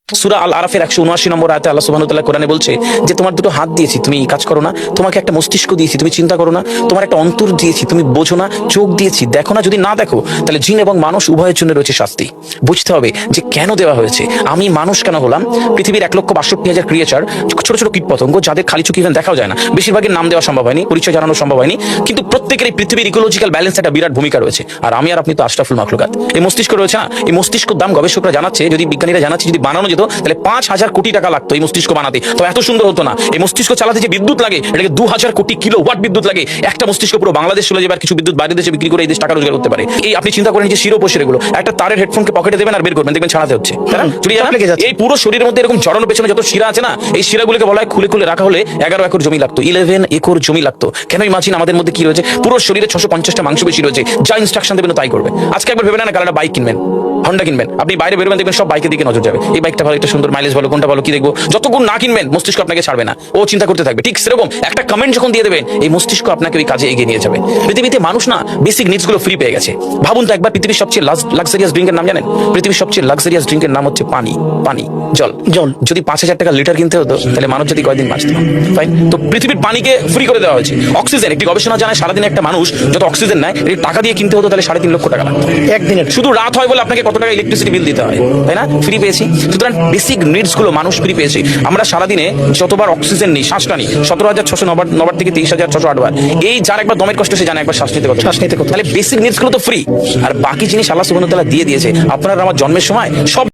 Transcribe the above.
সূরা আল আরাফের 179 নম্বর আয়াতে আল্লাহ সুবহানাহু ওয়া তাআলা কোরআনে বলছে যে তোমার দুটো হাত দিয়েছি তুমি কাজ করো না, তোমাকে একটা মস্তিষ্ক দিয়েছি তুমি চিন্তা করো না, তোমার একটা অন্তর দিয়েছি তুমি বোঝো না, চোখ দিয়েছি দেখো না। যদি না দেখো তাহলে জিন এবং মানুষ উভয়ের জন্য রয়েছে শাস্তি। বুঝতে হবে যে কেন দেওয়া হয়েছে। আমি মানুষ কেন হলাম? পৃথিবীর 1,62,000 ক্রিয়েচার, ছোট ছোট কীট পতঙ্গ যাদের খালি চোখে ইভেন দেখাও যায় না, বেশিরভাগের নাম দেওয়া সম্ভব হয়নি, পরিচয় জানানো সম্ভব হয়নি, কিন্তু প্রত্যেকের এই পৃথিবীর ইকোলজিক্যাল ব্যালেন্স একটা বিরাট ভূমিকা রয়েছে। আর আমি আর আপনি তো আশরাফুল মাখলুকাত। এই মস্তিষ্ক রয়েছে না, এই মস্তিষ্কের দাম গবেষকরা জানাচ্ছে, যদি বিজ্ঞানীরা জানাচ্ছে, যদি বানানো যেত তাহলে 5,000 কোটি টাকা লাগতো এই মস্তিষ্ক বানাতে। তো এত সুন্দর হতো না। এই মস্তিষ্ক চালাতে যে বিদ্যুৎ লাগে এটাকে 2,000 কোটি কিলোওয়াট বিদ্যুৎ লাগে। একটা মস্তিষ্ক পুরো বাংলাদেশ চলে যাবে, আর কিছু বিদ্যুৎ বাইরে দেশে বিক্রি করে এই দেশ টাকা রোজগার করতে পারে। এই আপনি চিন্তা করেন যে শিরোপশির এগুলো একটা তারের হেডফোনকে পকেটে দেবেন আর বের করবেন, দেখবেন ছাড়াতে হচ্ছে, তাই না? এই পুরো শরীরের মধ্যে এরকম জড়ানো পেছনে যত শিরা আছে না, এই শিরাগুলোকে বলা হয় খুলে খুলে রাখা হলে 11 একর জমি লাগতো, 11 একর জমি লাগতো। কেন? ইমাজিন আমাদের মধ্যে কি রয়েছে, পুরো শরীরে 650টা মাংসপেশি রয়েছে, যা ইনস্ট্রাকশন দেবেন তাই করবে। আজকে একবার ভেবে না কাল একটা বাইক কিনবেন, হন্ডা কিনবেন, আপনি বাইরে বেরোবেন দেখবেন সব বাইকের দিকে নজর যাবে। এই বাইকটা ভালো, একটা সুন্দর মাইলেজ ভালো, কোনটা ভালো কি দেখবো। যতক্ষণ না কিনবেন মস্তিষ্ক আপনাকে ছাড়বে না, ও চিন্তা করতে থাকবে। ঠিক সেরকম একটা কমেন্ট যখন দিয়ে দেবেন এই মস্তিষ্ক আপনাকে ওই কাজে এগিয়ে নিয়ে যাবে। পৃথিবীতে মানুষ না বেসিক নিডস গুলো ফ্রি পেয়ে গেছে। ভাবুন তো একবার, পৃথিবীর সবচেয়ে লাক্সারিয়াস ড্রিঙ্কের নাম জানেন? পৃথিবীর সবচেয়ে লাক্সারিয়াস ড্রিঙ্কের নাম হচ্ছে পানি। পানি, জল। জল যদি 5,000 টাকা লিটার কিনতে হতো তাহলে মানুষ যদি কয়দিন বাঁচত? ফাইন, তো পৃথিবীর পানিকে ফ্রি করে দেওয়া হয়েছে। অক্সিজেন, একটি গবেষণা জানায় সারাদিনে একটা মানুষ যত অক্সিজেন নেয় এই টাকা দিয়ে কিনতে হতো তাহলে 3.5 লক্ষ টাকা লাগতো একদিনের। শুধু রাত হয় বলে আপনাকে কত টাকা ইলেকট্রিসিটি বিল দিতে হয়, তাই না? ফ্রি পেয়েছি। সুতরাং বেসিক নিডস গুলো মানুষ ফ্রি পেয়েছে। আমরা সারাদিনে যতবার অক্সিজেন নিই, শ্বাসটা নিই, 17,609 থেকে 23,608 বার। এই যার একবার দমের কষ্ট সে জানে একবার শ্বাস নিতে কত। তাহলে বেসিক নিডস গুলো তো ফ্রি, আর বাকি জিনিস আল্লাহ সুবহানাহু ওয়া তাআলা দিয়ে দিয়েছে। আপনার আমার জন্মের সময় সব